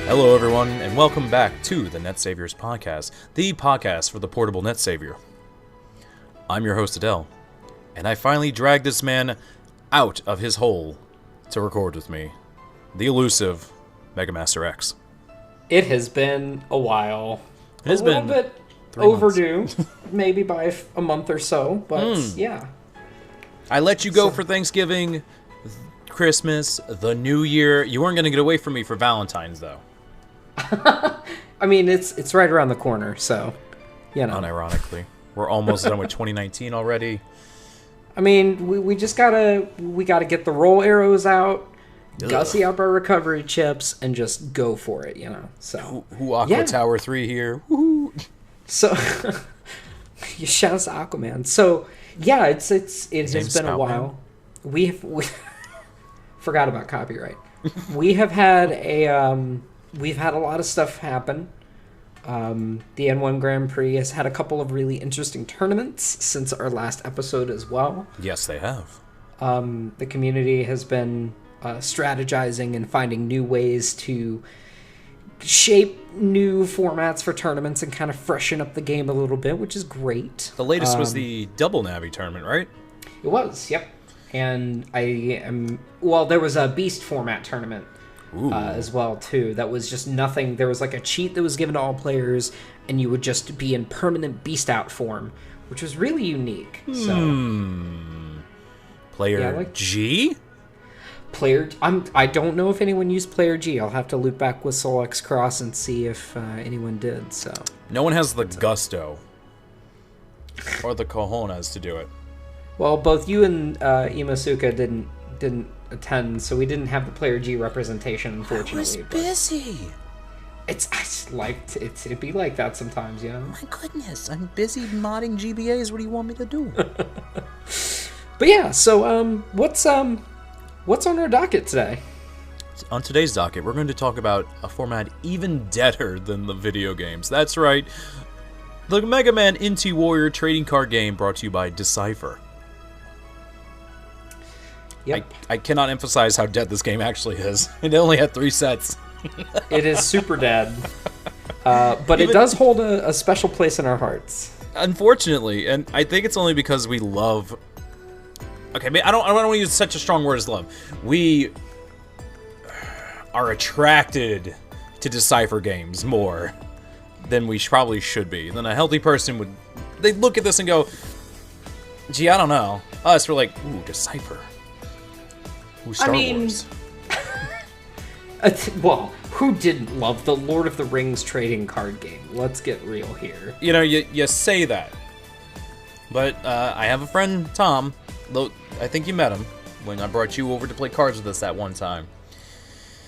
Hello, everyone, and welcome back to the Net Saviors Podcast, the podcast for the portable Net Savior. I'm your host, Adell, and I finally dragged this man out of his hole to record with me, the elusive MegaMasterX. It has been a while. It has been a little bit overdue, maybe by a month or so, but yeah. I let you go for Thanksgiving, Christmas, the New Year. You weren't going to get away from me for Valentine's, though. I mean, it's right around the corner, so, you know. Unironically. We're almost done with 2019 already. I mean, we just gotta get the roll arrows out, gussy up our recovery chips, and just go for it, you know. So Aqua Tower 3 here. Woo-hoo. So you shout us Aquaman. So yeah, it has been a while. We forgot about copyright. We have had we've had a lot of stuff happen. The N1 Grand Prix has had a couple of really interesting tournaments since our last episode as well. Yes, they have. The community has been strategizing and finding new ways to shape new formats for tournaments and kind of freshen up the game a little bit, which is great. The latest was the Double Navi tournament, right? It was, yep. And there was a Beast format tournament as well, too. That was just nothing. There was like a cheat that was given to all players, and you would just be in permanent Beast out form, which was really unique. Player G? I don't know if anyone used Player G. I'll have to loop back with Soul X Cross and see if anyone did. So no one has the gusto or the cojones to do it. Well, both you and Imasuka didn't attend, so we didn't have the Player G representation, unfortunately. I was busy. It'd be like that sometimes, you know. My goodness, I'm busy modding GBAs. What do you want me to do? But yeah, so what's on our docket today? On today's docket, we're going to talk about a format even deader than the video games. That's right, the Megaman NT Warrior trading card game brought to you by Decipher. Yep. I cannot emphasize how dead this game actually is. It only had 3 sets. It is super dead. But it does hold a special place in our hearts. Unfortunately, and I think it's only because we love... Okay, I don't want to use such a strong word as love. We are attracted to Decipher games more than we probably should be. Than a healthy person would... They'd look at this and go, gee, I don't know. Us, we're like, ooh, Decipher. Ooh, Star Wars. Well, who didn't love the Lord of the Rings trading card game? Let's get real here. You know, you say that. But I have a friend, Tom. I think you met him when I brought you over to play cards with us that one time.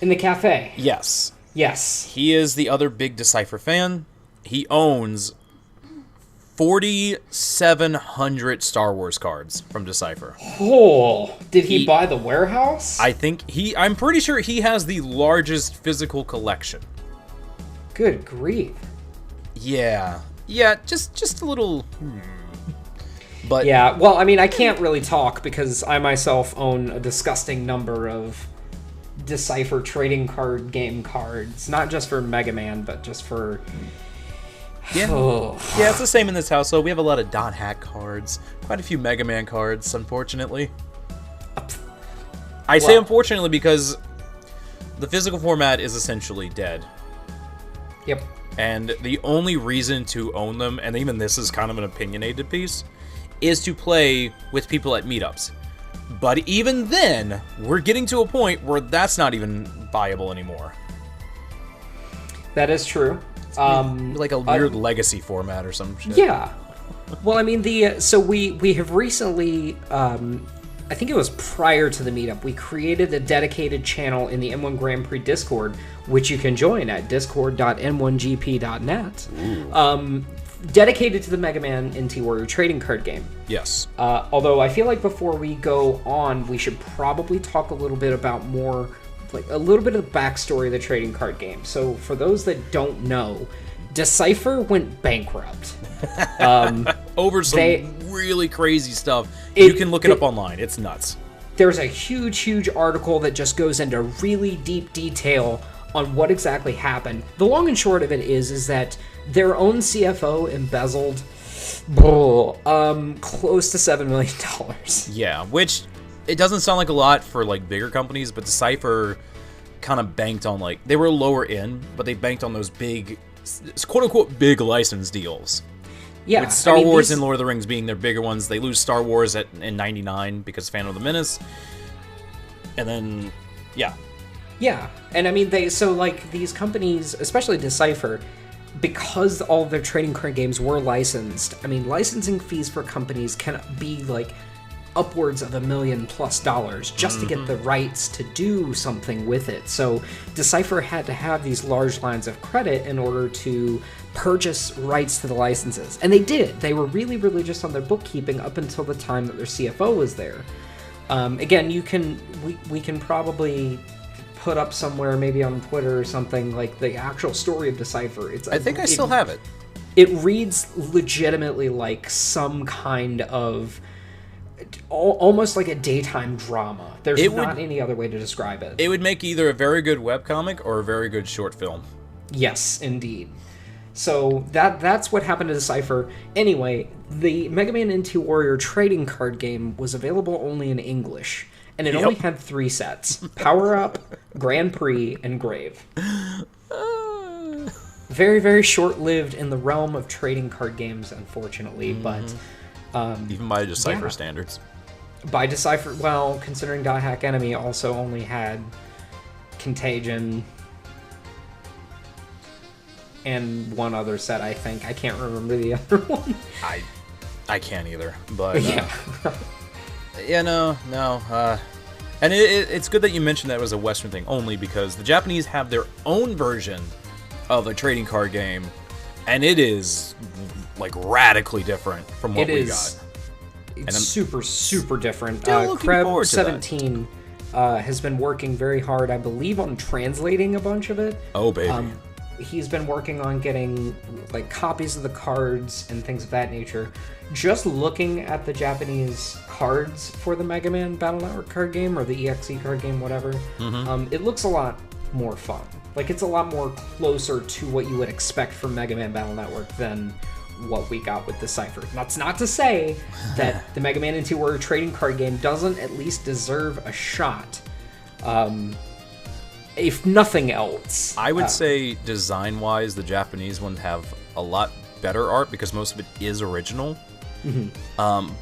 In the cafe? Yes. Yes. He is the other big Decipher fan. He owns 4,700 Star Wars cards from Decipher. Oh, did he buy the warehouse? I'm pretty sure he has the largest physical collection. Good grief. Yeah, just a little... But yeah, well, I mean, I can't really talk because I myself own a disgusting number of Decipher trading card game cards. Not just for Mega Man, but just for... Yeah. Yeah, it's the same in this household. We have a lot of Dot Hack cards. Quite a few Mega Man cards, unfortunately. I say unfortunately because the physical format is essentially dead. Yep. And the only reason to own them, and even this is kind of an opinionated piece, is to play with people at meetups. But even then, we're getting to a point where that's not even viable anymore. That is true. Like a weird legacy format or some shit. Yeah. Well, I mean, so we have recently, I think it was prior to the meetup, we created a dedicated channel in the N1 Grand Prix Discord, which you can join at discord.n1gp.net. Dedicated to the Megaman NT Warrior trading card game. Yes. Although I feel like before we go on, we should probably talk a little bit about more... like a little bit of the backstory of the trading card game. So for those that don't know, Decipher went bankrupt. Over some really crazy stuff. You can look it up online. It's nuts. There's a huge article that just goes into really deep detail on what exactly happened. The long and short of it is that their own CFO embezzled close to $7 million. Yeah, which it doesn't sound like a lot for like bigger companies, but Decipher kind of banked on like, they were lower in, but they banked on those big, quote unquote, big license deals. Yeah, with Star Wars and Lord of the Rings being their bigger ones. They lose Star Wars in 99 because of Phantom of the Menace. And then, yeah. Yeah, and I mean, these companies, especially Decipher, because all of their trading card games were licensed, I mean, licensing fees for companies can be like upwards of $1 million+ just to get the rights to do something with it. So Decipher had to have these large lines of credit in order to purchase rights to the licenses. And they did. They were really religious on their bookkeeping up until the time that their CFO was there. Again, we can probably put up somewhere, maybe on Twitter or something, like the actual story of Decipher. I think I still have it. It reads legitimately like some kind of almost like a daytime drama. There's not any other way to describe it. It would make either a very good webcomic or a very good short film. Yes, indeed. So that's what happened to Decipher. Anyway, the Megaman NT Warrior trading card game was available only in English, and it only had 3 sets: Power Up, Grand Prix, and Grave. Very, very short-lived in the realm of trading card games, unfortunately, but... even by Decipher standards. By Decipher, well, considering Die Hack Enemy also only had Contagion and one other set, I think. I can't remember the other one. I can't either, but... yeah. Yeah, no. And it's good that you mentioned that it was a Western thing, only because the Japanese have their own version of a trading card game, and it is, like, radically different from what we got. It's super, super different. Kreb17 has been working very hard, I believe, on translating a bunch of it. Oh, baby. He's been working on getting like copies of the cards and things of that nature. Just looking at the Japanese cards for the Mega Man Battle Network card game, or the EXE card game, whatever, it looks a lot more fun. Like, it's a lot more closer to what you would expect from Mega Man Battle Network than what we got with Decipher. That's not to say that the Mega Man NT Warrior trading card game doesn't at least deserve a shot. If nothing else. I would say, design-wise, the Japanese ones have a lot better art because most of it is original.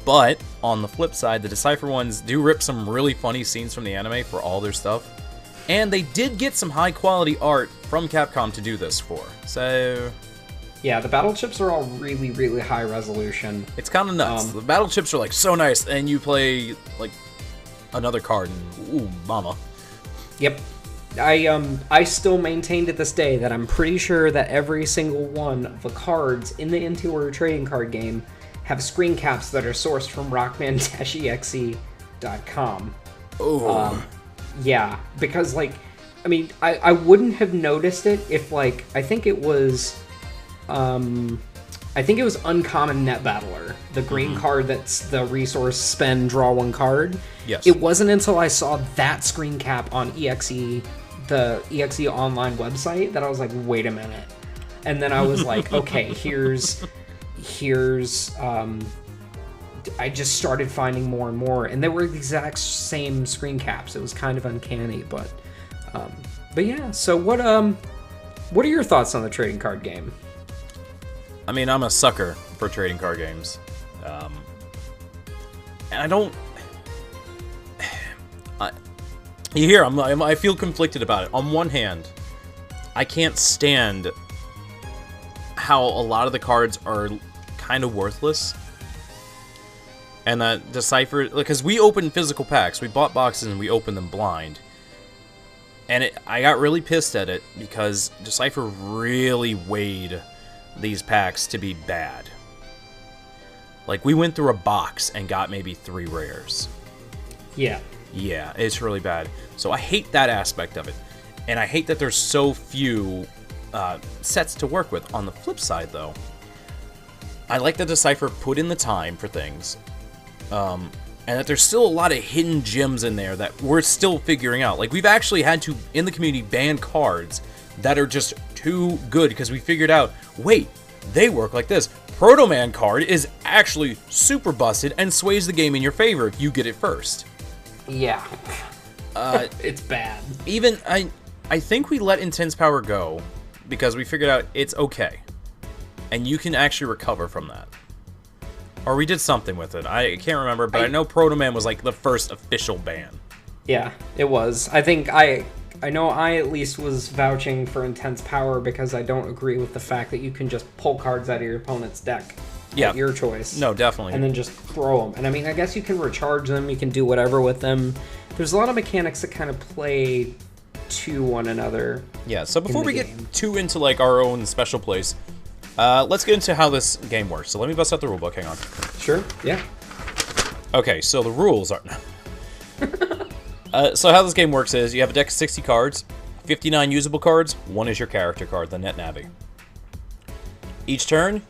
But on the flip side, the Decipher ones do rip some really funny scenes from the anime for all their stuff. And they did get some high-quality art from Capcom to do this for. So... yeah, the battle chips are all really, really high resolution. It's kind of nuts. The battle chips are, like, so nice, and you play, like, another card, and ooh, mama. Yep. I still maintain to this day that I'm pretty sure that every single one of the cards in the NT Warrior trading card game have screen caps that are sourced from rockman.exe.com. Oh. Yeah, because, like, I mean, I wouldn't have noticed it if, like, I think it was Uncommon Net Battler, the green card that's the resource spend, draw one card. Yes. It wasn't until I saw that screen cap on EXE, the EXE online website, that I was like, wait a minute. And then I was like, okay, here's I just started finding more and more, and they were the exact same screen caps. It was kind of uncanny, but yeah. So what are your thoughts on the trading card game? I mean, I'm a sucker for trading card games, and I don't. You hear? I feel conflicted about it. On one hand, I can't stand how a lot of the cards are kind of worthless, and that Decipher, because we opened physical packs, we bought boxes and we opened them blind, and I got really pissed at it because Decipher really weighed these packs to be bad. Like, we went through a box and got maybe 3 rares. Yeah. Yeah, it's really bad. So I hate that aspect of it. And I hate that there's so few sets to work with. On the flip side, though, I like that Decipher put in the time for things. and that there's still a lot of hidden gems in there that we're still figuring out. Like, we've actually had to, in the community, ban cards that are just too good because we figured out, wait, they work like this. Proto Man card is actually super busted and sways the game in your favor if you get it first. Yeah. It's bad. Even, I think we let Intense Power go because we figured out it's okay. And you can actually recover from that. Or we did something with it. I can't remember, but I know Proto Man was like the first official ban. Yeah, it was. I think I know I at least was vouching for Intense Power because I don't agree with the fact that you can just pull cards out of your opponent's deck. Yeah. At your choice. No, definitely. And then just throw them. And I mean, I guess you can recharge them. You can do whatever with them. There's a lot of mechanics that kind of play to one another. Yeah, so before we get too into like our own special place, let's get into how this game works. So let me bust out the rulebook. Hang on. Sure. Yeah. Okay, so the rules are... so how this game works is you have a deck of 60 cards, 59 usable cards, 1 is your character card, the Net Navi. Each turn,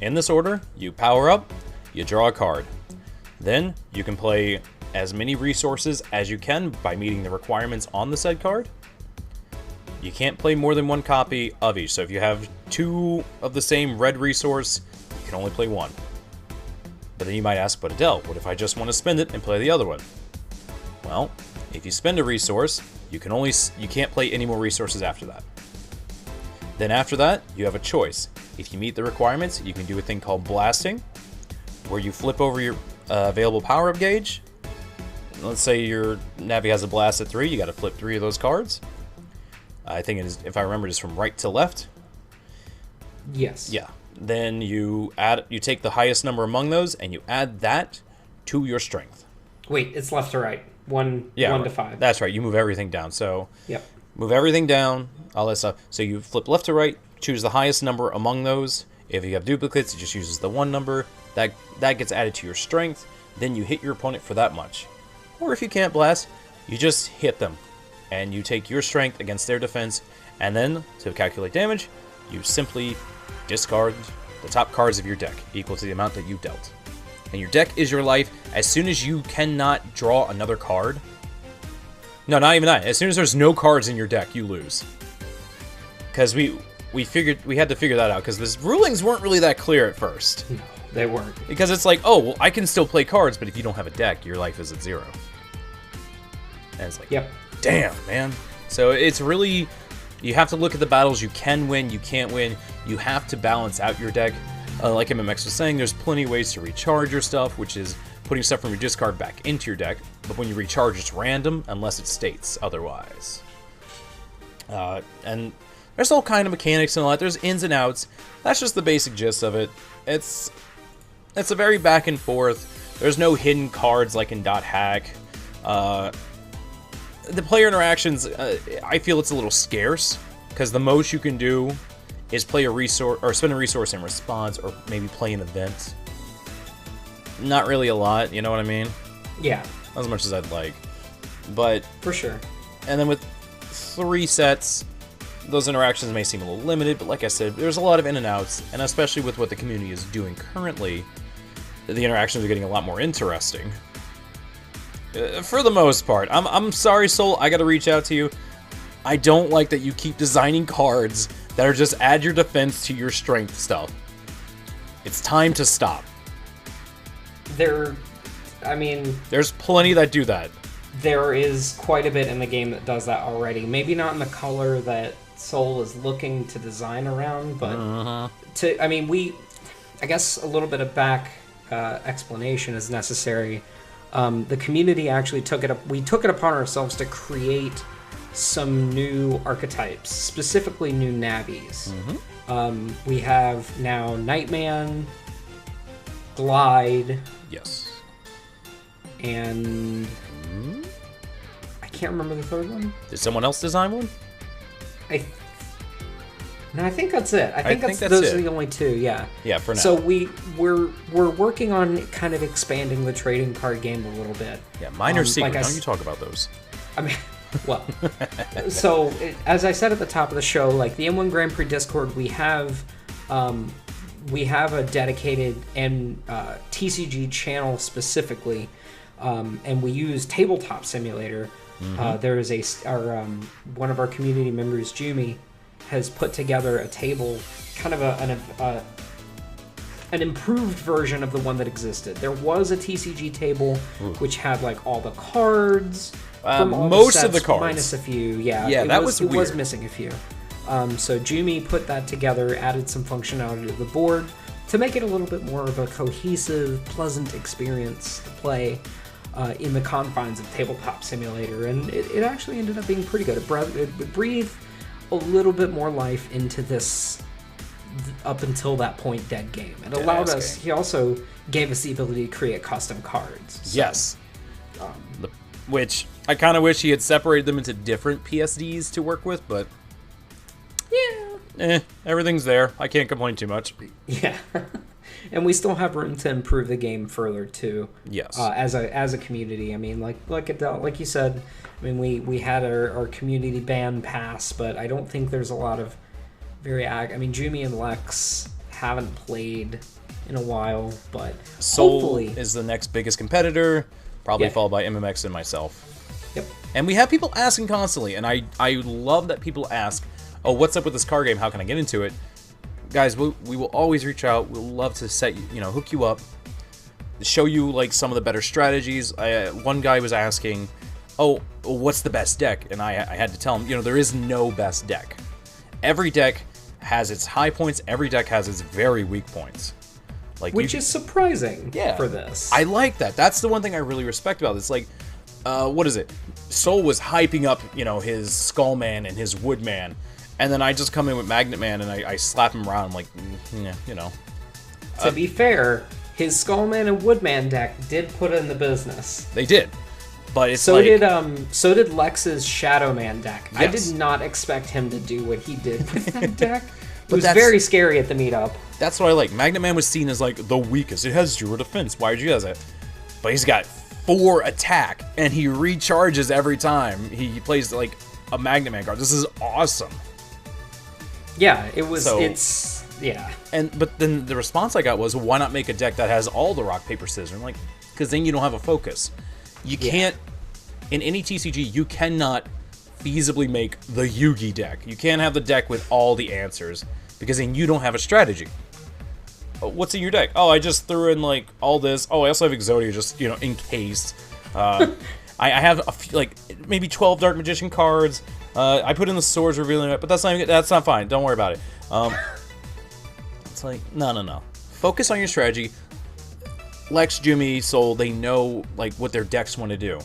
in this order, you power up, you draw a card. Then you can play as many resources as you can by meeting the requirements on the said card. You can't play more than 1 copy of each, so if you have 2 of the same red resource, you can only play 1. But then you might ask, but Adell, what if I just want to spend it and play the other one? Well, if you spend a resource, you can't play any more resources after that. Then after that, you have a choice. If you meet the requirements, you can do a thing called blasting, where you flip over your available power-up gauge. Let's say your Navi has a blast at 3, you got to flip 3 of those cards. I think it is, if I remember, just from right to left. Yes. Yeah. Then you take the highest number among those, and you add that to your strength. Wait, it's left to right. One to 5. That's right. You move everything down. So yep. Move everything down, all that stuff. So you flip left to right, choose the highest number among those. If you have duplicates, it just uses the 1 number. That gets added to your strength. Then you hit your opponent for that much. Or if you can't blast, you just hit them. And you take your strength against their defense. And then, to calculate damage, you simply discard the top cards of your deck, equal to the amount that you dealt. And your deck is your life. As soon as you cannot draw another card... No, not even that. As soon as there's no cards in your deck, you lose. Because we had to figure that out, because the rulings weren't really that clear at first. No, they weren't. Because it's like, oh, well, I can still play cards, but if you don't have a deck, your life is at 0. And it's like, yep. Damn, man. So it's really... You have to look at the battles you can win, you can't win. You have to balance out your deck. Like MMX was saying, there's plenty of ways to recharge your stuff, which is putting stuff from your discard back into your deck. But when you recharge, it's random, unless it states otherwise. And there's all kind of mechanics and all that. There's ins and outs. That's just the basic gist of it. It's a very back and forth. There's no hidden cards like in .hack. The player interactions, I feel it's a little scarce, because the most you can do is play a resource, or spend a resource in response, or maybe play an event. Not really a lot, you know what I mean? Yeah. Not as much as I'd like. But... For sure. And then with 3 sets, those interactions may seem a little limited, but like I said, there's a lot of in and outs, and especially with what the community is doing currently, the interactions are getting a lot more interesting. For the most part. I'm sorry, Soul, I gotta reach out to you. I don't like that you keep designing cards that are just add your defense to your strength stuff. It's time to stop. There's plenty that do that. There is quite a bit in the game that does that already. Maybe not in the color that Soul is looking to design around, but I guess a little bit of back explanation is necessary. The community actually took it upon ourselves to create some new archetypes, specifically new Navis. Mm-hmm. We have now Nightman, Glide. Yes. And I can't remember the third one. Did someone else design one? I think that's it. I think those are the only 2. Yeah. Yeah, for now. So we're working on kind of expanding the trading card game a little bit. Yeah, minor secret. Don't you talk about those? I mean, well, so as I said at the top of the show, like the M1 Grand Prix Discord, we have a dedicated and TCG channel specifically and we use Tabletop Simulator. There is one of our community members, Jumi, has put together a table, kind of an improved version of the one that existed. There was a TCG table which had like all the cards, from all most the sets, of the cards, minus a few. Yeah, it was missing a few. So Jumi put that together, added some functionality to the board to make it a little bit more of a cohesive, pleasant experience to play in the confines of Tabletop Simulator, and it actually ended up being pretty good. It breathed a little bit more life into this up until that point dead game. It allowed us. He also gave us the ability to create custom cards. So, yes, which I kind of wish he had separated them into different PSDs to work with, but everything's there. I can't complain too much. Yeah. And we still have room to improve the game further too. Yes. As a community, I mean, like Adell, like you said, I mean, we had our community ban pass, but I don't think there's a lot of I mean, Jumi and Lex haven't played in a while, but Soul hopefully is the next biggest competitor, probably followed by MMX and myself. Yep. And we have people asking constantly, and I love that people ask, "Oh, what's up with this card game? How can I get into it?" Guys, we will always reach out. We'll love to set you, hook you up, show you like some of the better strategies. One guy was asking, "Oh, what's the best deck?" And I had to tell him, there is no best deck. Every deck has its high points. Every deck has its very weak points. Which is surprising for this. I like that. That's the one thing I really respect about this. Like, what is it? Soul was hyping up, his Skullman and his Woodman. And then I just come in with Magnet Man and I slap him around. I'm like, To be fair, his Skullman and Woodman deck did put in the business. They did. But it's so did Lex's Shadowman deck. Yes. I did not expect him to do what he did with that deck. It was very scary at the meetup. That's what I like. Magnet Man was seen as like the weakest. It has 0 defense. Why would you guys that? But he's got 4 attack and he recharges every time he plays like a Magnet Man card. This is awesome. Yeah, it was. But then the response I got was, why not make a deck that has all the rock paper scissors? I'm like, because then you don't have a focus. You can't in any TCG. You cannot feasibly make the Yugi deck. You can't have the deck with all the answers because then you don't have a strategy. What's in your deck? Oh, I just threw in like all this. Oh, I also have Exodia just in case. I have maybe 12 Dark Magician cards. I put in the swords revealing it, but that's not fine. Don't worry about it. It's like no. Focus on your strategy. Lex, Jimmy, Soul, they know like what their decks want to do.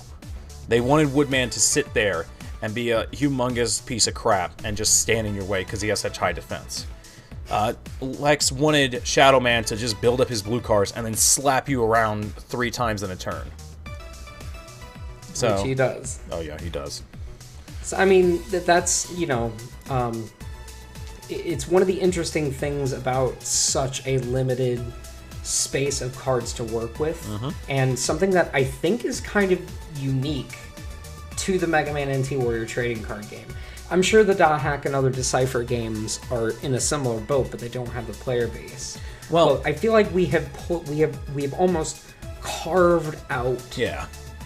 They wanted Woodman to sit there and be a humongous piece of crap and just stand in your way because he has such high defense. Lex wanted Shadowman to just build up his blue cards and then slap you around 3 times in a turn. Which he does. Oh yeah, he does. So, I mean, that's, it's one of the interesting things about such a limited space of cards to work with, and something that I think is kind of unique to the Megaman NT Warrior trading card game. I'm sure the Dot Hack and other Decipher games are in a similar boat, but they don't have the player base. Well, I feel like we have almost carved out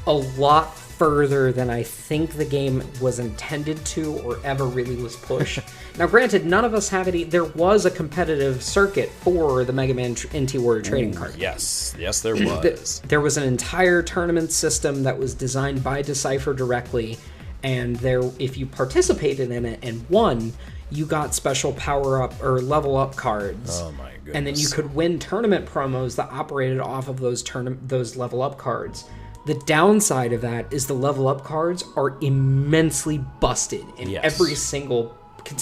a lot further than I think the game was intended to or ever really was pushed. Now, granted, none of us have any. There was a competitive circuit for the Megaman NT Warrior trading card. Yes, there was. There was an entire tournament system that was designed by Decipher directly, and if you participated in it and won, you got special power-up or level-up cards. Oh my goodness. And then you could win tournament promos that operated off of those level-up cards. The downside of that is the level-up cards are immensely busted in every single...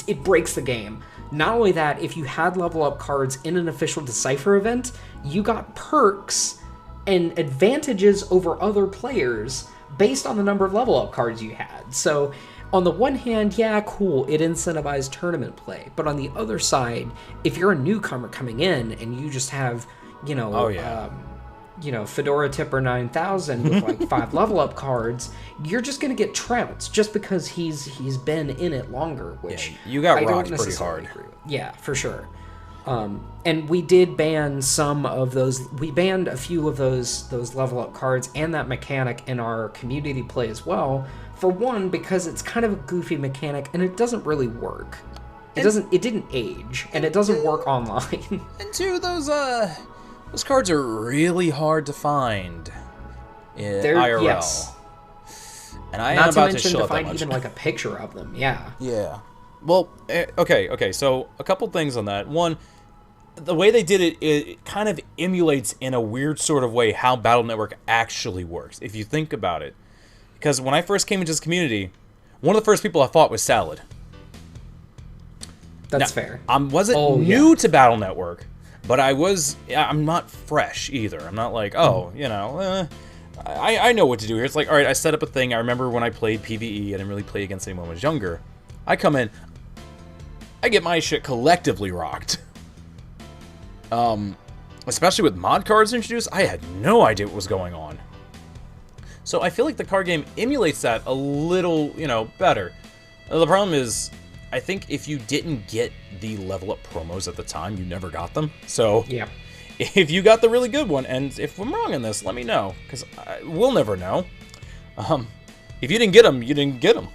It breaks the game. Not only that, if you had level-up cards in an official Decipher event, you got perks and advantages over other players based on the number of level-up cards you had. So, on the one hand, yeah, cool, it incentivized tournament play. But on the other side, if you're a newcomer coming in and you just have, Fedora Tipper 9000 with like 5 level-up cards, you're just going to get trounced just because he's been in it longer, which you got rocked pretty hard. Yeah, for sure. And we did ban some of those. We banned a few of those level up cards and that mechanic in our community play as well. For one, because it's kind of a goofy mechanic and it doesn't really work. It didn't age, and it doesn't work online. And two, those cards are really hard to find in IRL. Yes. And I am about to show up that much. Even like a picture of them. Yeah. Yeah. Well, okay. So a couple things on that. One, the way they did it kind of emulates in a weird sort of way how Battle Network actually works, if you think about it. Because when I first came into this community, one of the first people I fought was Salad. That's fair. I wasn't new to Battle Network, but I'm not fresh either. I'm not like, I know what to do here. It's like, all right, I set up a thing. I remember when I played PvE, I didn't really play against anyone when I was younger. I come in, I get my shit collectively rocked. Especially with mod cards introduced, I had no idea what was going on. So I feel like the card game emulates that a little, better. The problem is, I think if you didn't get the level up promos at the time, you never got them. So yeah. If you got the really good one, and if I'm wrong on this, let me know, because we'll never know. If you didn't get them, you didn't get them.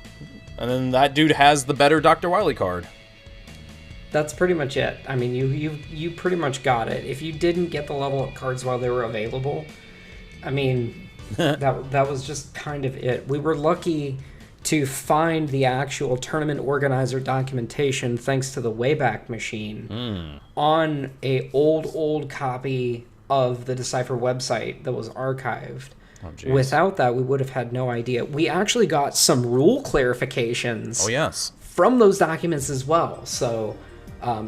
And then that dude has the better Dr. Wily card. That's pretty much it. I mean, you pretty much got it. If you didn't get the level up cards while they were available, I mean, that was just kind of it. We were lucky to find the actual tournament organizer documentation, thanks to the Wayback Machine, on a old copy of the Decipher website that was archived. Oh, without that, we would have had no idea. We actually got some rule clarifications from those documents as well. So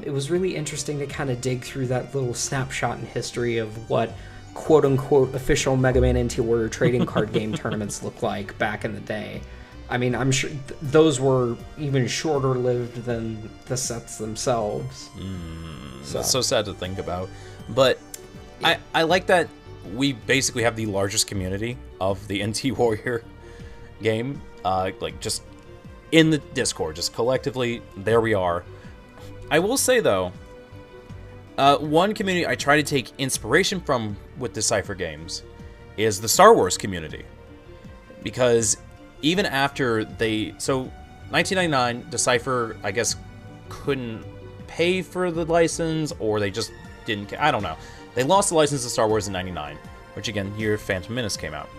it was really interesting to kind of dig through that little snapshot in history of what quote-unquote official Megaman NT Warrior trading card game tournaments looked like back in the day. I mean, I'm sure those were even shorter lived than the sets themselves. That's so sad to think about. But I like that we basically have the largest community of the NT Warrior game. Like, just in the Discord, just collectively, there we are. I will say, though, one community I try to take inspiration from with Decipher games is the Star Wars community. Because even after so 1999, Decipher, I guess, couldn't pay for the license, or they just didn't, I don't know. They lost the license to Star Wars in 99, which again, year Phantom Menace came out.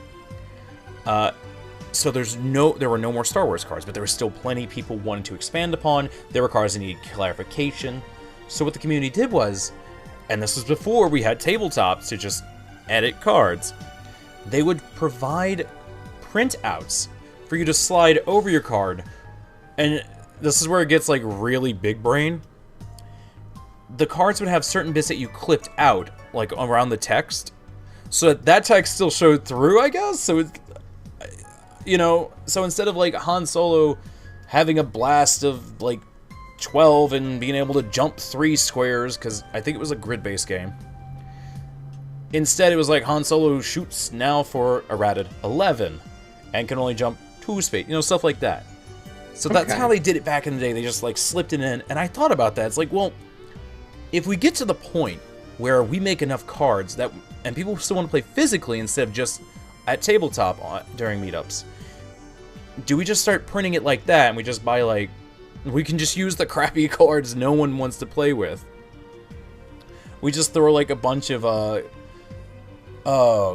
So there were no more Star Wars cards, but there were still plenty of people wanting to expand upon. There were cards that needed clarification. So what the community did was, and this was before we had tabletops to just edit cards, they would provide printouts for you to slide over your card. And this is where it gets like really big brain. The cards would have certain bits that you clipped out, like around the text, so that text still showed through, I guess. So it, so instead of like Han Solo having a blast of like 12 and being able to jump 3 squares, because I think it was a grid-based game, instead it was like Han Solo shoots now for errated 11 and can only jump 2 space, stuff like that. So that's how they did it back in the day. They just like slipped it in, and I thought about that. It's like, well, if we get to the point where we make enough cards that, and people still want to play physically instead of just at tabletop during meetups, do we just start printing it like that, and we just buy like, we can just use the crappy cards no one wants to play with? We just throw like a bunch of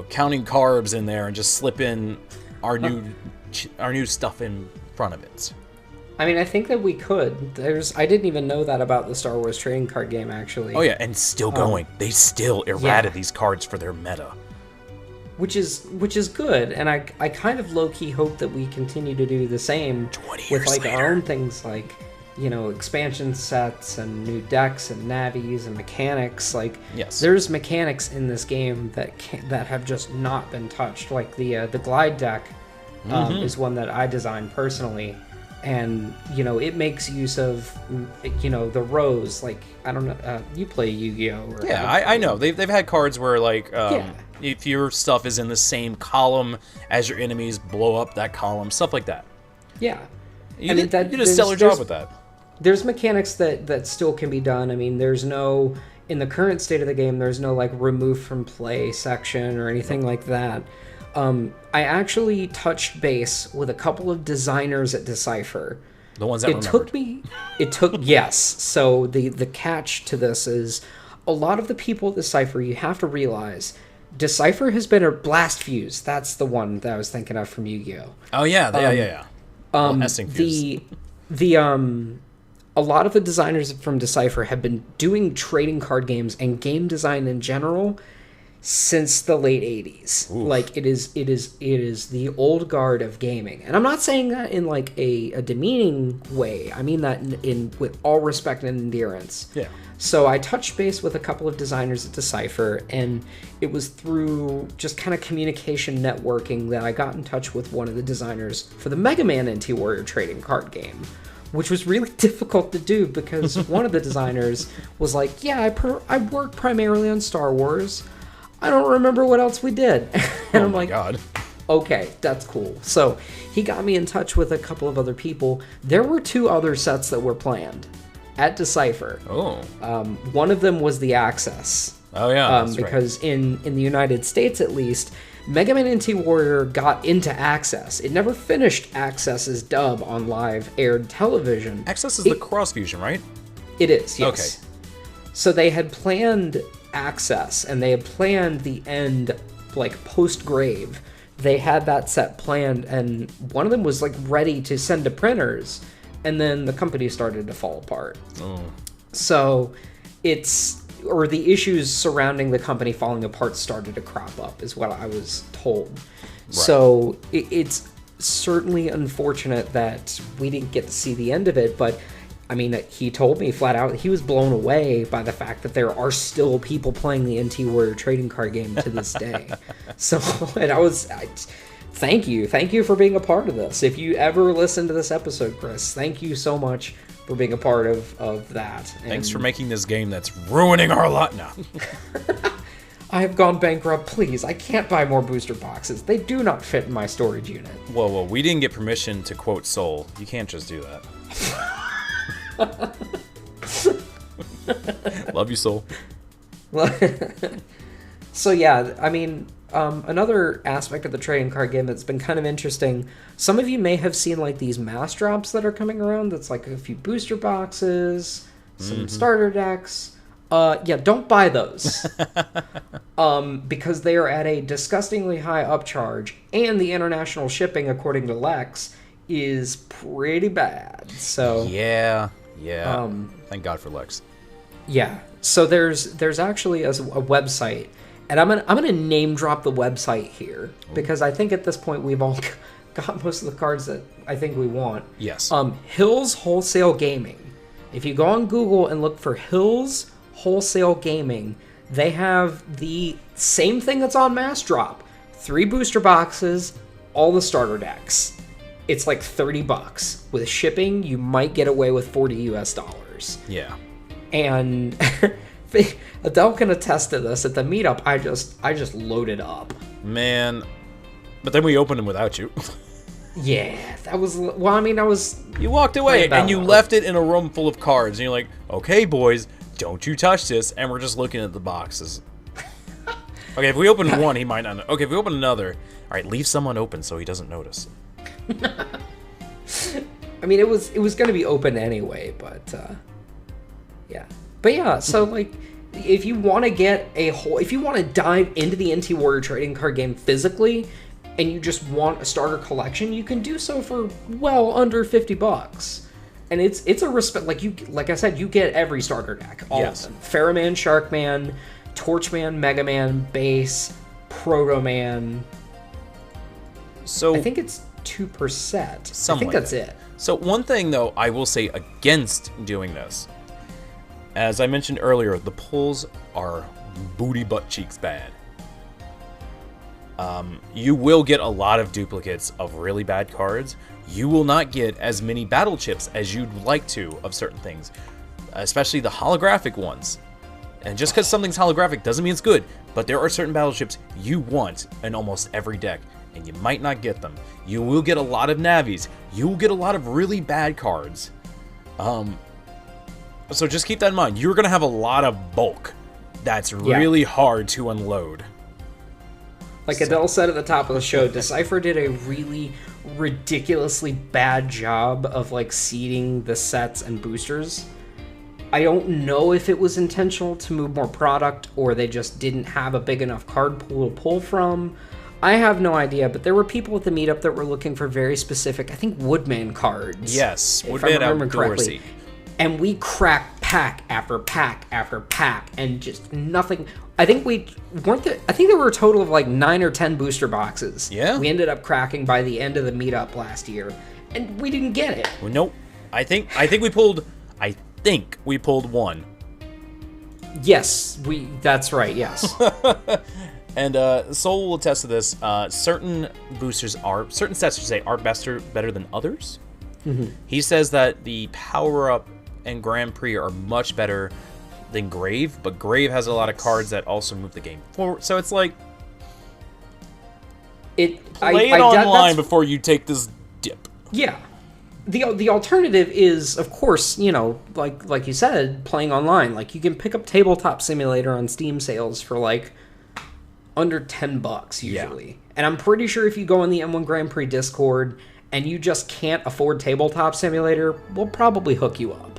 counting carbs in there and just slip in our new stuff in front of it. I mean, I think that we could. I didn't even know that about the Star Wars trading card game, actually. Oh yeah, and still going. They still errated these cards for their meta. Which is good, and I kind of low-key hope that we continue to do the same with like our own things, like, expansion sets and new decks and navies and mechanics. Like, there's mechanics in this game that have just not been touched. Like the glide deck is one that I designed personally. And, it makes use of, the rows. Like, I don't know, you play Yu-Gi-Oh! Yeah, I know. They've had cards where, like, if your stuff is in the same column as your enemies, blow up that column, stuff like that. Yeah. You did a stellar job with that. there's mechanics that still can be done. I mean, there's no, in the current state of the game, there's no like remove from play section or anything like that. I actually touched base with a couple of designers at Decipher. The ones that it took yes. So the catch to this is a lot of the people at Decipher, you have to realize Decipher has been a blast fuse. That's the one that I was thinking of from Yu-Gi-Oh. Oh yeah. A lot of the designers from Decipher have been doing trading card games and game design in general since the late 80s. Oof. Like it is the old guard of gaming. And I'm not saying that in like a demeaning way. I mean that in with all respect and endearance. Yeah. So I touched base with a couple of designers at Decipher, and it was through just kind of communication networking that I got in touch with one of the designers for the Megaman NT Warrior trading card game, which was really difficult to do because one of the designers was like, yeah, I work primarily on Star Wars. I don't remember what else we did. And I'm like, God. Okay, that's cool. So he got me in touch with a couple of other people. There were 2 other sets that were planned at Decipher. Oh. One of them was the Access. Oh, yeah. Because in the United States, at least, Megaman NT Warrior got into Access. It never finished Access's dub on live aired television. Access is the cross fusion, right? It is, yes. Okay. So they had planned Access, and they had planned the end, like, post-grave. They had that set planned, and one of them was, like, ready to send to printers, and then the company started to fall apart. Oh. So the issues surrounding the company falling apart started to crop up, is what I was told. Right. So it's certainly unfortunate that we didn't get to see the end of it, but I mean, he told me flat out he was blown away by the fact that there are still people playing the NT Warrior trading card game to this day. So, and thank you for being a part of this. If you ever listen to this episode, Chris, thank you so much for being a part of that. Thanks for making this game that's ruining our lot now. I have gone bankrupt. Please, I can't buy more booster boxes. They do not fit in my storage unit. Whoa, we didn't get permission to quote Soul. You can't just do that. Love you, Soul. So yeah, I mean, another aspect of the trading card game that's been kind of interesting, some of you may have seen like these mass drops that are coming around. That's like a few booster boxes, some starter decks. Yeah, don't buy those. Because they are at a disgustingly high upcharge, and the international shipping, according to Lex, is pretty bad. So yeah. Thank God for Lex. Yeah. So there's actually a website, and I'm gonna name drop the website here because I think at this point we've all got most of the cards that I think we want. Yes. Hills Wholesale Gaming. If you go on Google and look for Hills Wholesale Gaming, they have the same thing that's on Mass Drop. 3 booster boxes, all the starter decks. It's like $30. With shipping, you might get away with $40. Yeah. And Adell can attest to this. At the meetup, I just loaded up. Man. But then we opened them without you. Yeah, that was... Well, I mean, I was... You walked away, and you left it in a room full of cards. And you're like, okay, boys, don't you touch this. And we're just looking at the boxes. Okay, if we open one, he might not... Okay, if we open another... All right, leave some unopened so he doesn't notice. I mean, it was going to be open anyway, but yeah. But yeah, so like, if you want to if you want to dive into the NT Warrior trading card game physically, and you just want a starter collection, you can do so for well under $50. And it's a respect, like I said, you get every starter deck, all of them. Ferroman, Sharkman, Torchman, Megaman, Base, Protoman. So I think it's 2%. I think that's it. So one thing, though, I will say against doing this. As I mentioned earlier, the pulls are booty butt cheeks bad. You will get a lot of duplicates of really bad cards. You will not get as many battle chips as you'd like to of certain things, especially the holographic ones. And just because something's holographic doesn't mean it's good, but there are certain battle chips you want in almost every deck, and you might not get them. You will get a lot of Navis. You will get a lot of really bad cards. So just keep that in mind. You're going to have a lot of bulk that's really hard to unload. Like Adell said at the top of the show, Decipher did a really ridiculously bad job of like seeding the sets and boosters. I don't know if it was intentional to move more product or they just didn't have a big enough card pool to pull from. I have no idea, but there were people at the meetup that were looking for very specific, I think, Woodman cards. Yes, Woodman outdoorsy. And we cracked pack after pack after pack and just nothing. I think there were a total of like 9 or 10 booster boxes. Yeah. We ended up cracking by the end of the meetup last year, and we didn't get it. Well, nope. I think we pulled one. Yes, that's right. Yes. And Soul will attest to this. Certain sets, should say, are better than others. Mm-hmm. He says that the Power Up and Grand Prix are much better than Grave, but Grave has a lot of cards that also move the game forward. So it's like, play it online before you take this dip. Yeah. The alternative is, of course, like you said, playing online. Like, you can pick up Tabletop Simulator on Steam sales for like under $10 usually. Yeah. And I'm pretty sure if you go on the M1 Grand Prix Discord and you just can't afford Tabletop Simulator, we'll probably hook you up.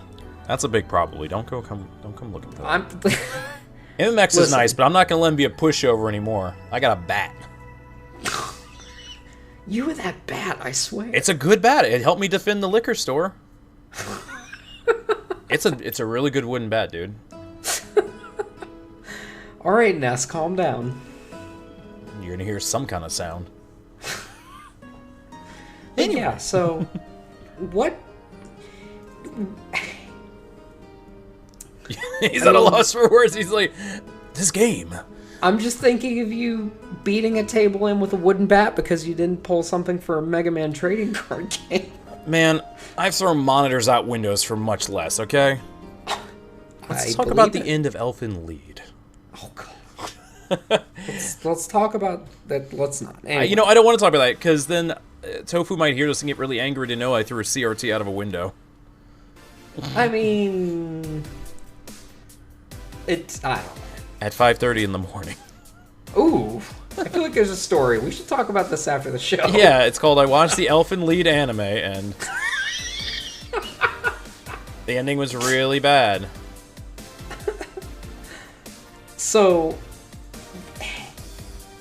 That's a big probably. Don't come looking for that. MMX is nice, but I'm not gonna let him be a pushover anymore. I got a bat. You and that bat, I swear. It's a good bat. It helped me defend the liquor store. It's a really good wooden bat, dude. All right, Ness, calm down. You're gonna hear some kind of sound. Anyway. Yeah, so what? He's at a loss for words. He's like, this game. I'm just thinking of you beating a table in with a wooden bat because you didn't pull something for a Mega Man trading card game. Man, I've thrown monitors out windows for much less, okay? Let's talk about the end of Elfin Lead. Oh, God. let's talk about that. Let's not. Anyway. I don't want to talk about that because then Tofu might hear this and get really angry to know I threw a CRT out of a window. I mean... I don't know. At 5:30 in the morning. Ooh, I feel like there's a story. We should talk about this after the show. Yeah, it's called I Watched the Elfin Lead Anime, and the ending was really bad. So,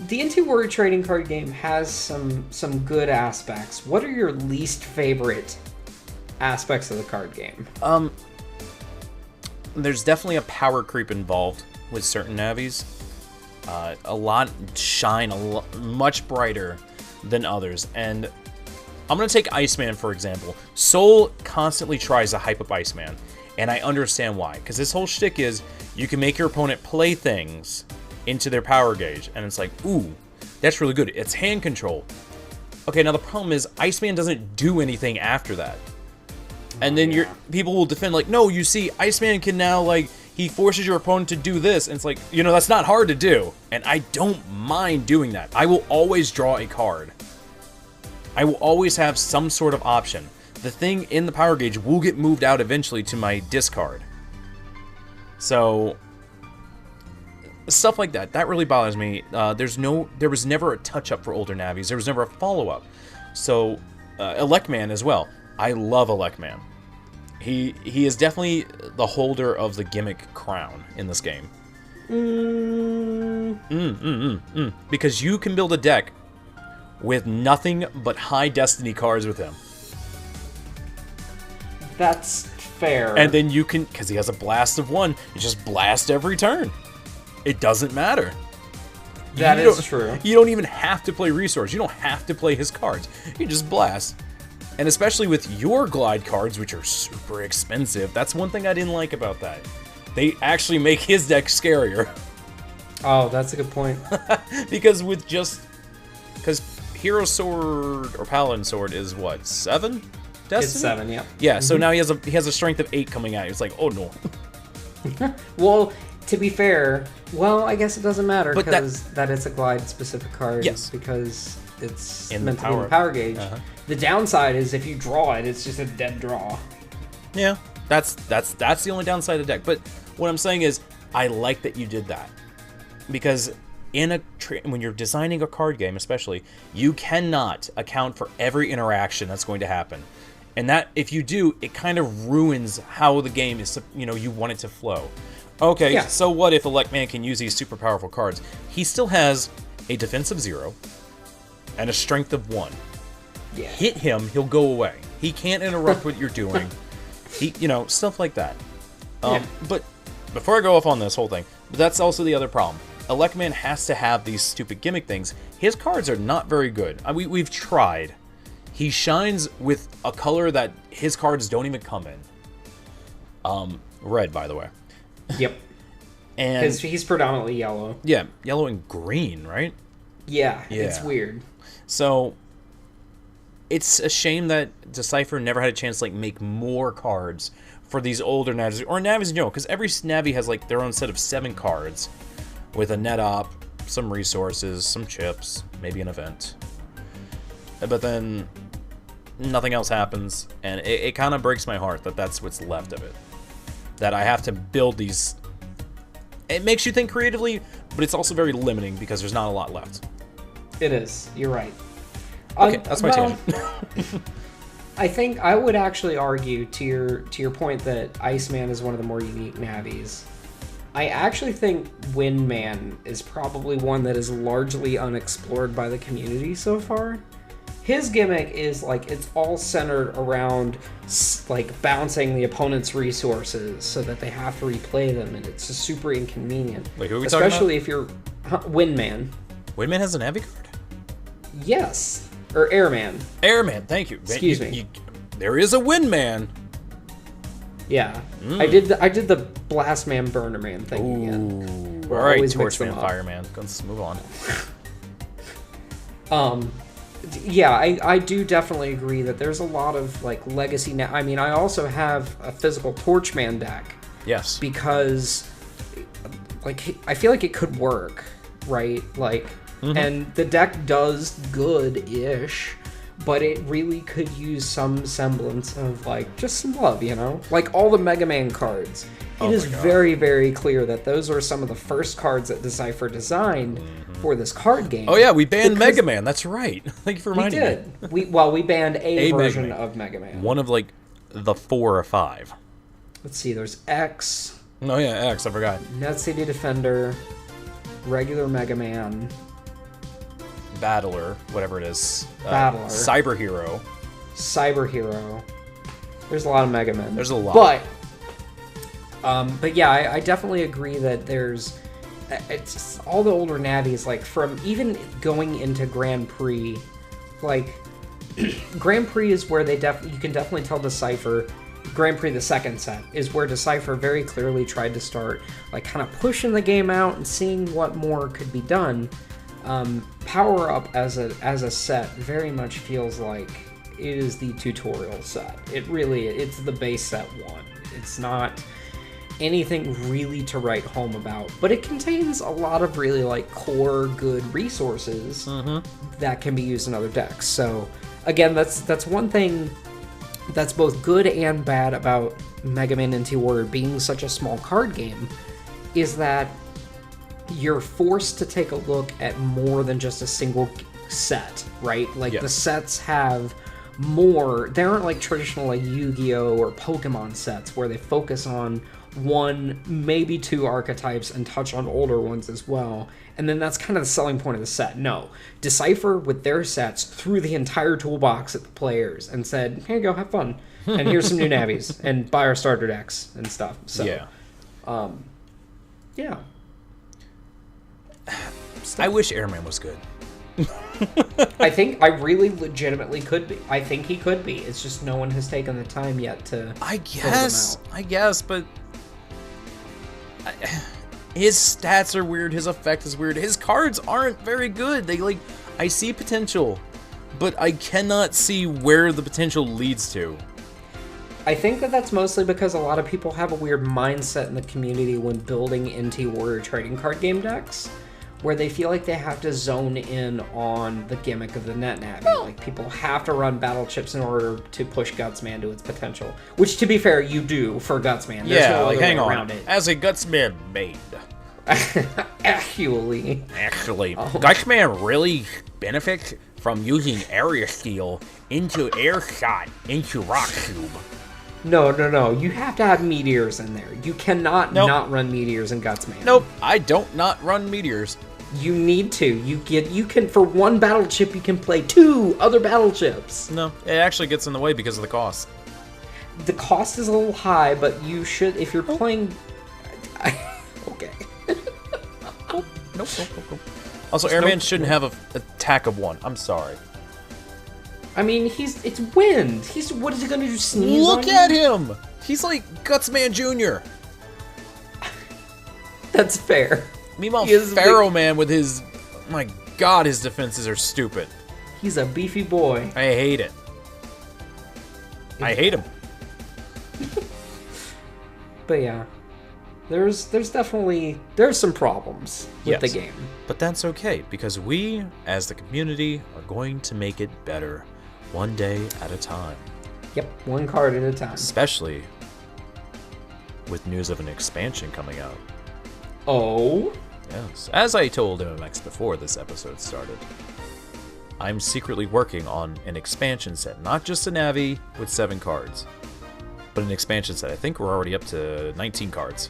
the NT Warrior trading card game has some good aspects. What are your least favorite aspects of the card game? There's definitely a power creep involved with certain navies. A lot shine much brighter than others. And I'm going to take Iceman, for example. Soul constantly tries to hype up Iceman. And I understand why. Because his whole shtick is you can make your opponent play things into their power gauge. And it's like, ooh, that's really good. It's hand control. Okay, now the problem is Iceman doesn't do anything after that. And then people will defend like, no, you see, Iceman can now, like, he forces your opponent to do this. And it's like, that's not hard to do. And I don't mind doing that. I will always draw a card. I will always have some sort of option. The thing in the power gauge will get moved out eventually to my discard. So, stuff like that. That really bothers me. There was never a touch-up for older navies. There was never a follow-up. So, Electman as well. I love Electman. He is definitely the holder of the gimmick crown in this game. Because you can build a deck with nothing but high destiny cards with him. That's fair. And then you can, because he has a blast of 1, you just blast every turn. It doesn't matter. That is true. You don't even have to play resource. You don't have to play his cards. You just blast. And especially with your glide cards, which are super expensive, that's one thing I didn't like about that. They actually make his deck scarier. Oh, that's a good point. Because Hero Sword or Paladin Sword is what, 7? Destiny? It's 7, yeah. Yeah, so now he has a strength of 8 coming at you. It's like, oh no. Well, to be fair, I guess it doesn't matter because that it's a glide specific card. Yes. Because it's in meant to be in the power gauge. The downside is if you draw it, it's just a dead draw. Yeah. That's the only downside of the deck. But what I'm saying is, I like that you did that. Because when you're designing a card game, especially, you cannot account for every interaction that's going to happen. And that, if you do, it kind of ruins how the game is, you want it to flow. Okay, yeah. So what if Electman can use these super powerful cards? He still has a defense of 0 and a strength of 1. Yeah. Hit him, he'll go away. He can't interrupt what you're doing. Stuff like that. But before I go off on this whole thing, but that's also the other problem. Electman has to have these stupid gimmick things. His cards are not very good. We've tried. He shines with a color that his cards don't even come in. Red, by the way. Yep. And he's predominantly yellow. Yeah, yellow and green, right? Yeah, it's weird. So it's a shame that Decipher never had a chance to make more cards for these older Navis, or Navis in general, because every Navi has their own set of 7 cards with a net op, some resources, some chips, maybe an event. But then nothing else happens, and it kind of breaks my heart that that's what's left of it. That I have to build these. It makes you think creatively, but it's also very limiting because there's not a lot left. It is. You're right. Okay, that's my tangent. I think I would actually argue to your point that Iceman is one of the more unique Navis. I actually think Windman is probably one that is largely unexplored by the community so far. His gimmick is it's all centered around bouncing the opponent's resources so that they have to replay them, and it's just super inconvenient. Wait, who are we talking about? Especially if you're Windman. Windman has a Navi card? Yes. Or Airman. Airman, thank you. Excuse me. There is a Windman. Yeah. I did the Blast Man Burner Man thing again. All right, Torchman, Fireman. Let's move on. Yeah, I do definitely agree that there's a lot of legacy. I also have a physical Torchman deck. Yes. Because I feel like it could work, right? And the deck does good-ish, but it really could use some semblance of just some love, all the Mega Man cards. It is very, very clear that those are some of the first cards that Decipher designed for this card game. Oh yeah, we banned Mega Man. That's right. Thank you for reminding me. We banned a version of Mega Man. One of the 4 or 5. Let's see. There's X. Oh yeah, X. I forgot. Net City Defender, regular Mega Man, Battler, whatever it is. Battler. Cyber Hero. There's a lot of Mega Men. There's a lot. But yeah, I definitely agree that there's it's all the older Navis, from even going into Grand Prix, Grand Prix is where you can definitely tell Decipher. Grand Prix, the second set, is where Decipher very clearly tried to start kind of pushing the game out and seeing what more could be done. Power Up as a set very much feels like it is the tutorial set. It's the base set 1. It's not anything really to write home about, but it contains a lot of really core good resources that can be used in other decks. So again, that's one thing that's both good and bad about Megaman NT Warrior being such a small card game, is that you're forced to take a look at more than just a single set, right? The sets have more. They aren't traditional Yu-Gi-Oh! Or Pokemon sets where they focus on 1, maybe 2 archetypes and touch on older ones as well. And then that's kind of the selling point of the set. No. Decipher, with their sets, threw the entire toolbox at the players and said, here you go, have fun. And here's some new Navis, and buy our starter decks and stuff. So, yeah. I wish Airman was good. I really legitimately could be. I think he could be. It's just no one has taken the time yet to I guess, but his stats are weird, his effect is weird. His cards aren't very good. I see potential, but I cannot see where the potential leads to. I think that's mostly because a lot of people have a weird mindset in the community when building NT Warrior trading card game decks, where they feel like they have to zone in on the gimmick of the net navi. Like, people have to run battle chips in order to push Gutsman to its potential. Which, to be fair, you do for Gutsman. There's no other way around it. As a Gutsman main. Actually, Gutsman really benefits from using area steal into air shot into rock cube. No. You have to have meteors in there. You cannot not run meteors in Gutsman. Nope, I don't not run meteors. You need to. You can for one battle chip you can play 2 other battle chips. No, it actually gets in the way because of the cost. The cost is a little high, but you should if you're playing. Okay. Nope. Also, Airman shouldn't have an attack of 1. I'm sorry. I mean, it's wind. What is he gonna do? Sneeze? Look at him. He's like Gutsman Jr. That's fair. Meanwhile, Pharaoh Man with his, my God, his defenses are stupid. He's a beefy boy. I hate it. I hate him. But yeah, there's some problems with the game. But that's okay, because we, as the community, are going to make it better, one day at a time. Yep, one card at a time. Especially with news of an expansion coming out. Oh? Yes. As I told MMX before this episode started, I'm secretly working on an expansion set. Not just a Navi with 7 cards, but an expansion set. I think we're already up to 19 cards.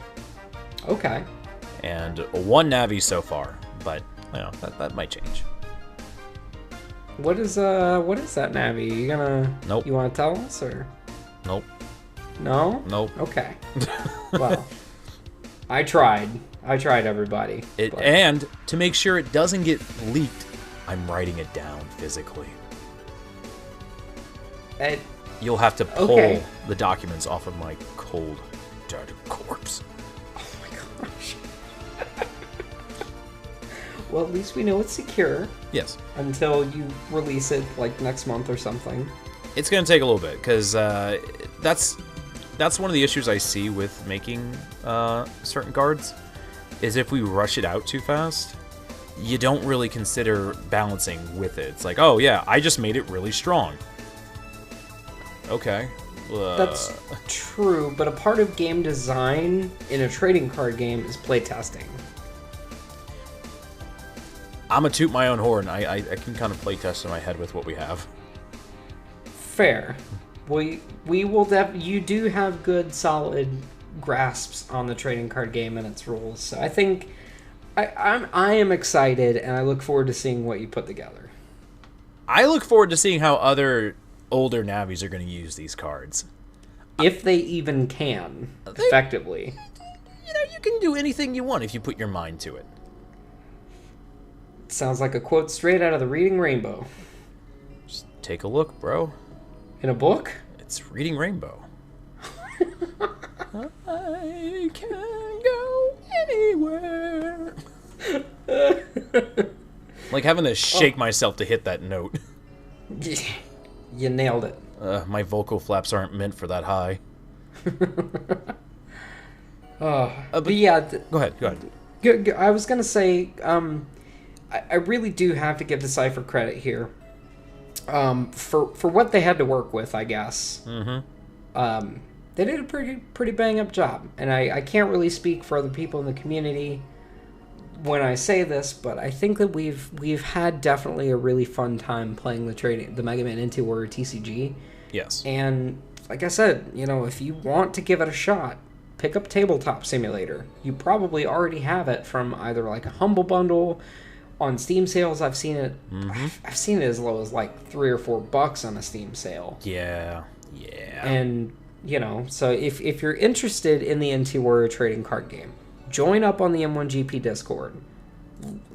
Okay. And 1 Navi so far, but you know, that might change. What is that Navi? You gonna? Nope. You want to tell us or? Nope. No. Nope. Okay. Well, I tried, everybody. And to make sure it doesn't get leaked, I'm writing it down physically. You'll have to pull the documents off of my cold, dead corpse. Oh my gosh. Well, at least we know it's secure. Yes. Until you release it, like, next month or something. It's going to take a little bit, because that's one of the issues I see with making certain cards, is if we rush it out too fast, you don't really consider balancing with it. It's like, oh yeah, I just made it really strong. Okay. That's true, but a part of game design in a trading card game is playtesting. I'm a toot my own horn. I can kind of playtest in my head with what we have. Fair. We will you do have good, solid grasps on the trading card game and its rules. So I think I am excited, and I look forward to seeing what you put together. I look forward to seeing how other older Navis are going to use these cards. If they even can, effectively. You know, you can do anything you want if you put your mind to it. Sounds like a quote straight out of the Reading Rainbow. Just take a look, bro. In a book? It's Reading Rainbow. I can go anywhere. Like having to shake myself to hit that note. You nailed it. My vocal flaps aren't meant for that high. But yeah. Go ahead. I was going to say, I really do have to give Decipher credit here. For what they had to work with, I guess. Mm-hmm. They did a pretty bang up job, and I can't really speak for other people in the community when I say this, but I think that we've had definitely a really fun time playing the Megaman NT Warrior TCG. Yes. And like I said, you know, if you want to give it a shot, pick up Tabletop Simulator. You probably already have it from either like a Humble Bundle. On Steam sales, I've seen it. Mm-hmm. I've seen it as low as like $3 or $4 on a Steam sale. Yeah. And you know, so if you're interested in the NT Warrior trading card game, join up on the M1GP Discord.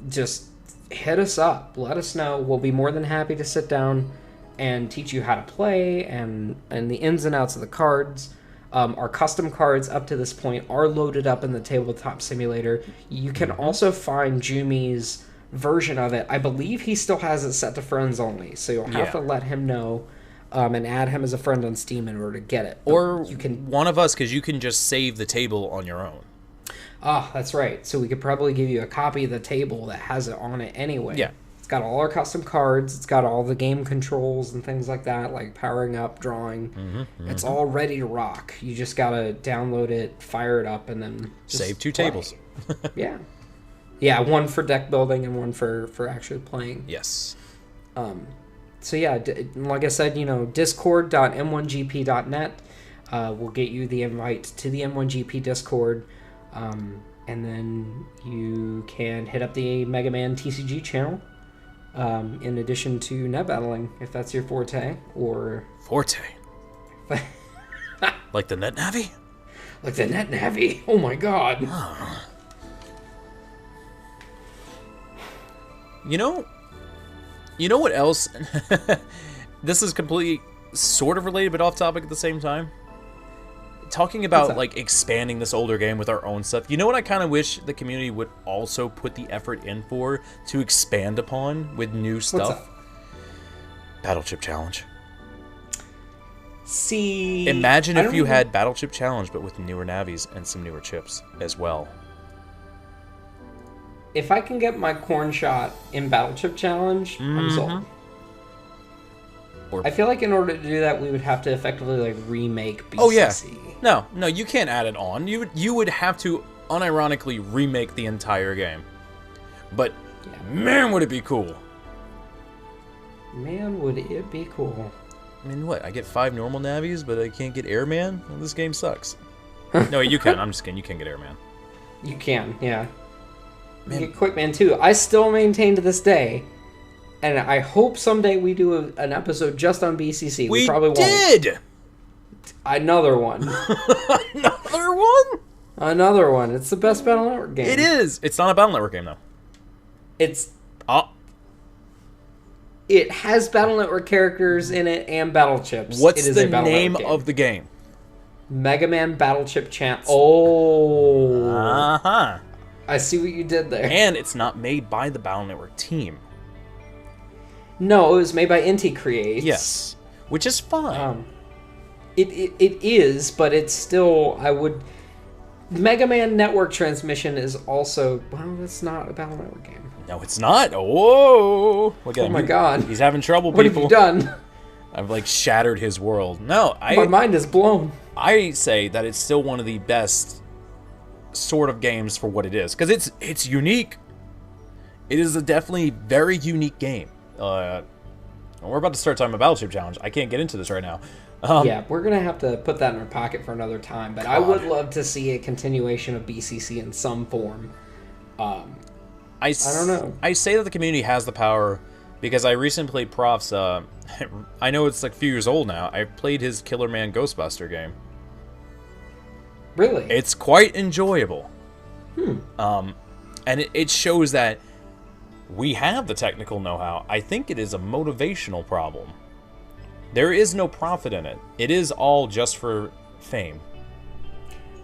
Just hit us up. Let us know. We'll be more than happy to sit down and teach you how to play and the ins and outs of the cards. Our custom cards up to this point are loaded up in the Tabletop Simulator. You can also find Jumi's version of it. I believe he still has it set to friends only, so you'll have to let him know and add him as a friend on Steam in order to get it. Or you can one of us, because you can just save the table on your own. Ah, that's right. So we could probably give you a copy of the table that has it on it anyway. Yeah. It's got all our custom cards. It's got all the game controls and things like that, like powering up, drawing. It's all ready to rock. You just gotta download it, fire it up, and then just save 2 play. tables. Yeah. Yeah, one for deck building and one for actually playing. Yes. So yeah, like I said, discord.m1gp.net will get you the invite to the M1GP Discord. And then you can hit up the Megaman TCG channel, in addition to net battling, if that's your forte, or... Forte? Like the net navy? Like the net navy? Oh my god. Oh. You know what else? This is completely sort of related, but off topic at the same time. Talking about like expanding this older game with our own stuff. You know what I kind of wish the community would also put the effort in for to expand upon with new stuff? Battle Chip Challenge. See, imagine if you had Battle Chip Challenge, but with newer navies and some newer chips as well. If I can get my corn shot in Battle Chip Challenge, I'm sold. I feel like in order to do that, we would have to effectively like remake BCC. Oh yeah, no, you can't add it on. You would have to unironically remake the entire game. But man, would it be cool? Man, would it be cool? I mean, what? I get 5 normal navies, but I can't get Airman? Well, this game sucks. No, you can. I'm just kidding. You can get Airman. You can, yeah. Man. You get Quickman too. I still maintain to this day, and I hope someday we do an episode just on BCC. We probably did! Won't. Another one. Another one? Another one. It's the best Battle Network game. It is. It's not a Battle Network game, though. It's... It has Battle Network characters in it and battle chips. What's the name of the game? Megaman Battle Chip Champ. Oh. Uh-huh. I see what you did there. And it's not made by the Battle Network team. No, it was made by NT Creates. Yes. Which is fine. It is, but it's still... Mega Man Network Transmission is also... Well, it's not a Battle Network game. No, it's not. Whoa! Look at him. Oh my god. He's having trouble, people. What have you done? I've, like, shattered his world. No, my mind is blown. I say that it's still one of the best sort of games for what it is. Because it's unique. It is a definitely very unique game. We're about to start talking about Battle Chip Challenge. I can't get into this right now. Yeah, we're going to have to put that in our pocket for another time. But I would love to see a continuation of BCC in some form. I don't know. I say that the community has the power because I recently played Prof's... I know it's like a few years old now. I played his Killer Man Ghostbuster game. Really? It's quite enjoyable. And it shows that we have the technical know-how. I think it is a motivational problem. There is no profit in it. It is all just for fame.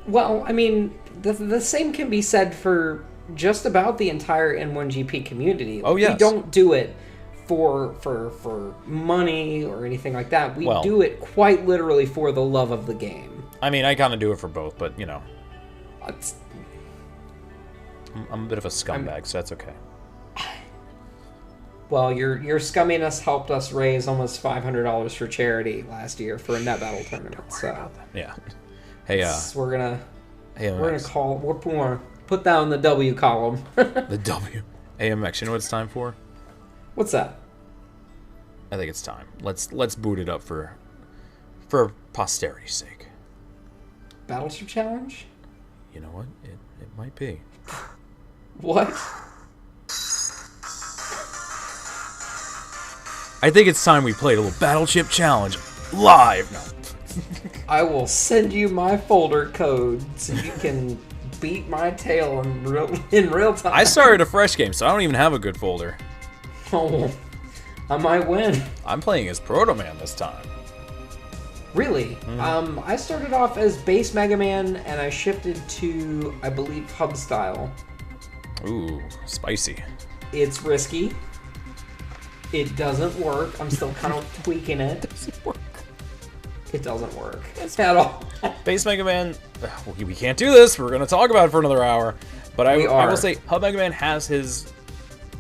Well, I mean, the same can be said for just about the entire N1GP community. Oh, yes. We don't do it for money or anything like that. We do it quite literally for the love of the game. I mean, I kind of do it for both, but, you know. I'm a bit of a scumbag, so that's okay. Well, your scumminess helped us raise almost $500 for charity last year for a net battle tournament. So yeah, hey, we're gonna put that in the W column. The W, AMX. You know what it's time for? What's that? I think it's time. Let's boot it up for posterity's sake. Battleship Challenge? You know what? It might be. What? I think it's time we played a little Battleship Challenge live. No. I will send you my folder code so you can beat my tail in real time. I started a fresh game, so I don't even have a good folder. Oh, I might win. I'm playing as Proto Man this time. Really? I started off as base Mega Man, and I shifted to, I believe, hub style. Ooh, spicy. It's risky. It doesn't work. I'm still kind of tweaking it. It doesn't work. It doesn't work at all. Base Mega Man, we can't do this. We're going to talk about it for another hour. But I will say, Hub Mega Man has his...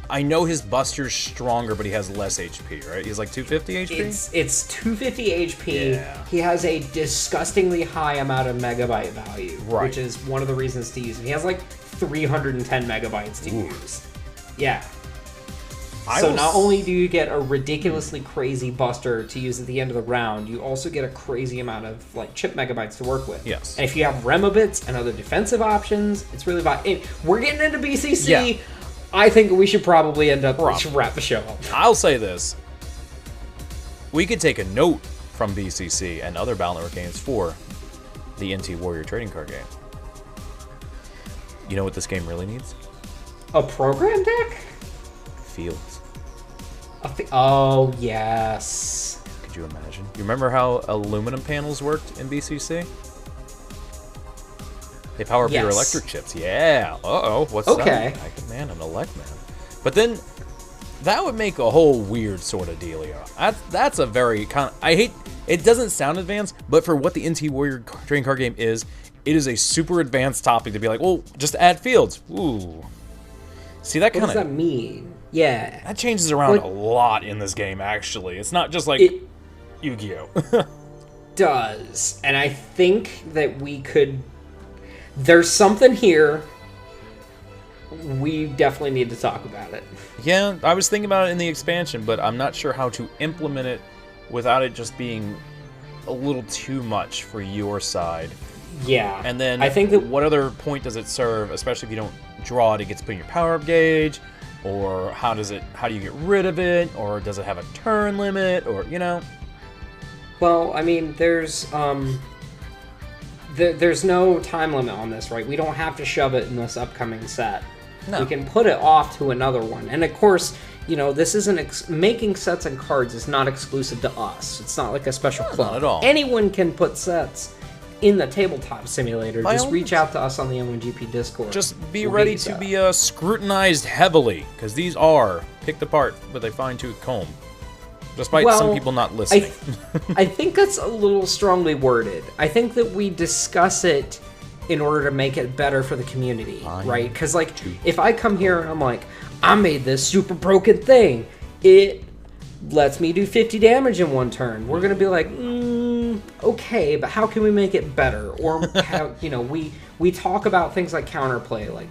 I know his Buster's stronger, but he has less HP, right? He's like 250 HP? It's 250 HP. Yeah. He has a disgustingly high amount of megabyte value, right, which is one of the reasons to use him. He has like 310 megabytes to use. Yeah. So not only do you get a ridiculously crazy Buster to use at the end of the round, you also get a crazy amount of like chip megabytes to work with. Yes. And if you have Remobits and other defensive options, it's really about it. We're getting into BCC. Yeah. I think we should probably wrap the show up. I'll say this. We could take a note from BCC and other Battle Network games for the NT Warrior trading card game. You know what this game really needs? A program deck? Fields. Oh, yes. Could you imagine? You remember how aluminum panels worked in BCC? They power up your electric chips. Yeah. Uh-oh. What's that? Mega Man and Elect Man. But then, that would make a whole weird sort of dealio. That's a very kind of... I hate... It doesn't sound advanced, but for what the NT Warrior trading card game is, it is a super advanced topic to be like, well, just add fields. Ooh. See, that kind of... What does that mean? Yeah. That changes around a lot in this game, actually. It's not just like Yu-Gi-Oh! Does. And I think that we could... There's something here. We definitely need to talk about it. Yeah, I was thinking about it in the expansion, but I'm not sure how to implement it without it just being a little too much for your side. Yeah. And then I think that what other point does it serve, especially if you don't draw it, it gets put in your power-up gauge, or how do you get rid of it, or does it have a turn limit, or, you know? Well, I mean, there's no time limit on this, right? We don't have to shove it in this upcoming set. No. We can put it off to another one. And of course, you know, this isn't... making sets and cards is not exclusive to us. It's not like a special club. Not at all. Anyone can put sets in the tabletop simulator. Just reach out to us on the M1GP Discord. Just be ready to be scrutinized heavily, because these are picked apart with a fine-tooth comb. Despite some people not listening. I think that's a little strongly worded. I think that we discuss it in order to make it better for the community, right? Because, like, if I come here and I'm like, I made this super broken thing, it lets me do 50 damage in one turn. We're going to be like, okay, but how can we make it better? Or, how, you know, we talk about things like counterplay. Like,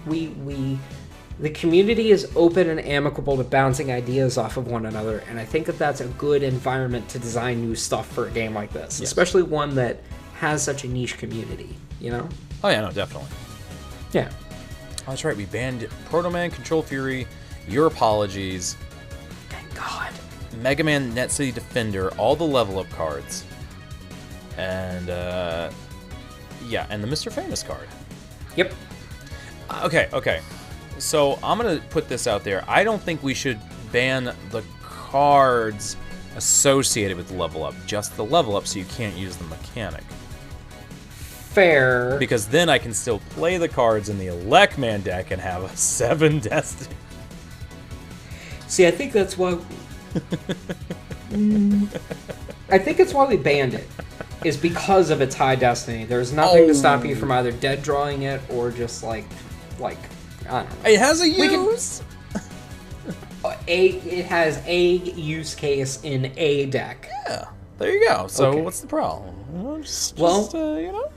the community is open and amicable to bouncing ideas off of one another, and I think that that's a good environment to design new stuff for a game like this, especially one that has such a niche community, you know? Oh yeah, no, definitely. Yeah. Oh, that's right, we banned Proto Man, Control Fury, Your Apologies, thank God, Megaman Net City Defender, all the level up cards, and yeah, and the Mr. Famous card. Yep. Okay. So I'm going to put this out there. I don't think we should ban the cards associated with the level up. Just the level up so you can't use the mechanic. Fair. Because then I can still play the cards in the Elect Man deck and have a 7 Destiny. See, I think that's why... I think it's why we banned it. Is because of its high Destiny. There's nothing to stop you from either dead drawing it or just like... I don't know. It has a use. It has a use case in a deck. Yeah, there you go. So what's the problem? Just you know.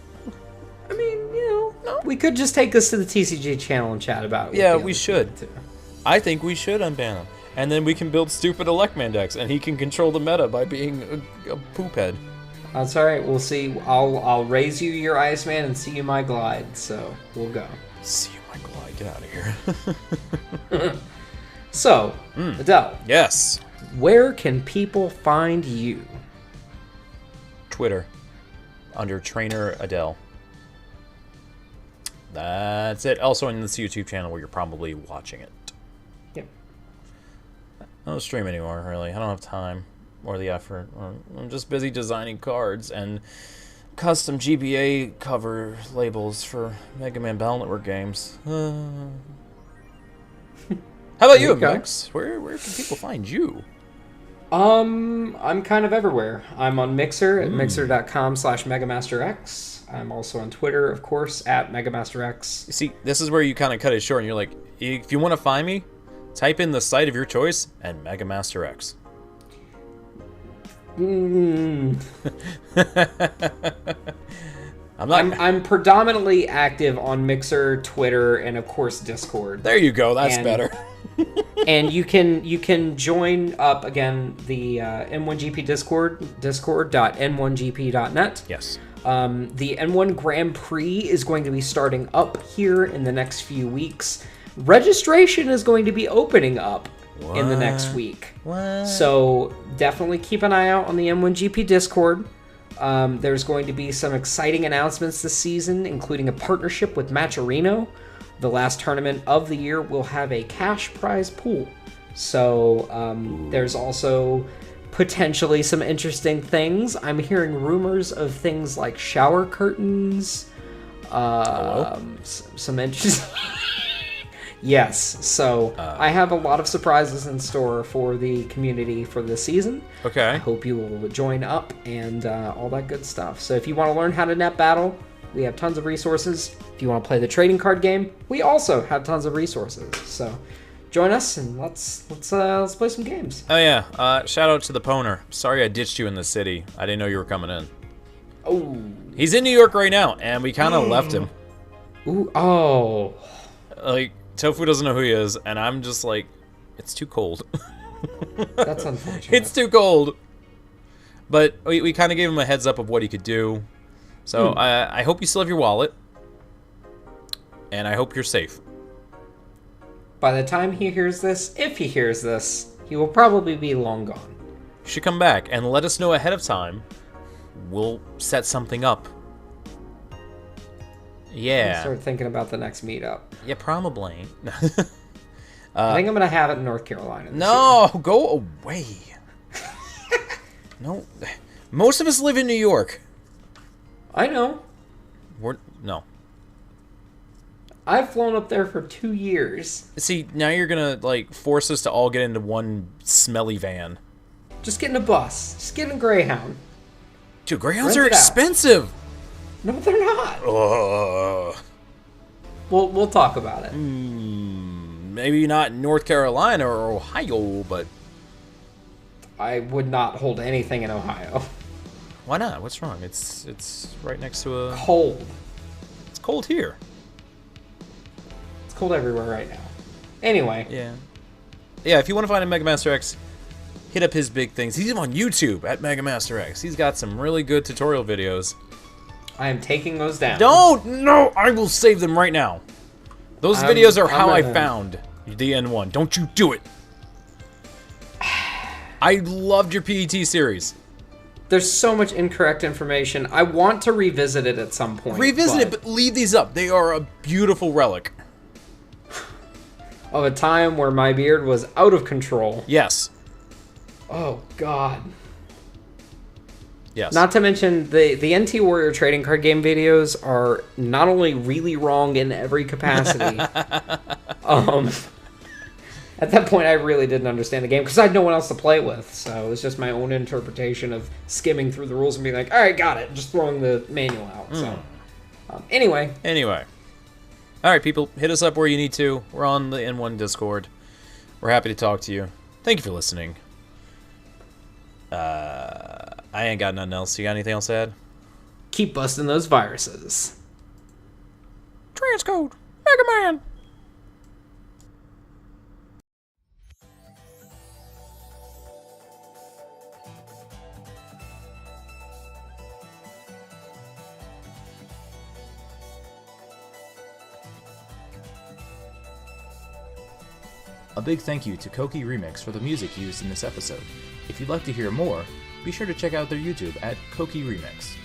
I mean, you know, we could just take this to the TCG channel and chat about it. Yeah, we should. I think we should unban him, and then we can build stupid Electman decks, and he can control the meta by being a poop head. That's all right. We'll see. I'll raise you your Iceman and see you my Glide. So we'll go. See you my Glide. Get out of here. So, Adell. Yes. Where can people find you? Twitter, under Trainer Adell. That's it. Also on this YouTube channel where you're probably watching it. Yep. I don't stream anymore, really. I don't have time or the effort. I'm just busy designing cards and custom GBA cover labels for Mega Man Battle Network games. How about you, MX? Where can people find you? I'm kind of everywhere. I'm on Mixer at mixer.com/MegaMasterX. I'm also on Twitter, of course, at MegaMasterX. See, this is where you kind of cut it short, and you're like, if you want to find me, type in the site of your choice and MegaMasterX. I'm predominantly active on Mixer, Twitter, and of course Discord. There you go. That's better. And you can join up again the N1GP Discord, discord.n1gp.net. Yes. The N1 Grand Prix is going to be starting up here in the next few weeks. Registration is going to be opening up in the next week. So definitely keep an eye out on the N1GP Discord. There's going to be some exciting announcements this season, including a partnership with Matcherino. The last tournament of the year will have a cash prize pool. So there's also potentially some interesting things. I'm hearing rumors of things like shower curtains. Some interesting... Yes, so I have a lot of surprises in store for the community for this season. Okay. I hope you will join up and all that good stuff. So if you want to learn how to net battle, we have tons of resources. If you want to play the trading card game, we also have tons of resources. So join us and let's play some games. Oh yeah, shout out to the Poner. Sorry I ditched you in the city. I didn't know you were coming in. Oh. He's in New York right now, and we kind of left him. Ooh, oh. Like, Tofu doesn't know who he is, and I'm just like, it's too cold. That's unfortunate. It's too cold. But we kind of gave him a heads up of what he could do. So I hope you still have your wallet. And I hope you're safe. By the time he hears this, if he hears this, he will probably be long gone. You should come back and let us know ahead of time. We'll set something up. Yeah. Start thinking about the next meetup. Yeah, probably. I think I'm going to have it in North Carolina. No, go away. No. Most of us live in New York. I know. No. I've flown up there for 2 years. See, now you're going to, like, force us to all get into one smelly van. Just get in a bus. Just get in a Greyhound. Dude, Greyhounds are expensive. No, they're not. We'll talk about it. Maybe not North Carolina or Ohio, but... I would not hold anything in Ohio. Why not? What's wrong? It's right next to a... Cold. It's cold here. It's cold everywhere right now. Anyway. Yeah. Yeah, if you want to find a MegaMasterX, hit up his big things. He's on YouTube at MegaMasterX. He's got some really good tutorial videos. I am taking those down. Don't! No! I will save them right now. Those videos are how I found the N1. Don't you do it. I loved your PET series. There's so much incorrect information. I want to revisit it at some point. Revisit it, but leave these up. They are a beautiful relic. Of a time where my beard was out of control. Yes. Oh, God. Yes. Not to mention, the NT Warrior trading card game videos are not only really wrong in every capacity. At that point, I really didn't understand the game because I had no one else to play with. So it was just my own interpretation of skimming through the rules and being like, all right, got it. Just throwing the manual out. So anyway. All right, people, hit us up where you need to. We're on the N1 Discord. We're happy to talk to you. Thank you for listening. I ain't got nothing else. You got anything else to add? Keep busting those viruses. Transcode. Megaman. A big thank you to Kokiremix for the music used in this episode. If you'd like to hear more, be sure to check out their YouTube at Kokiremix.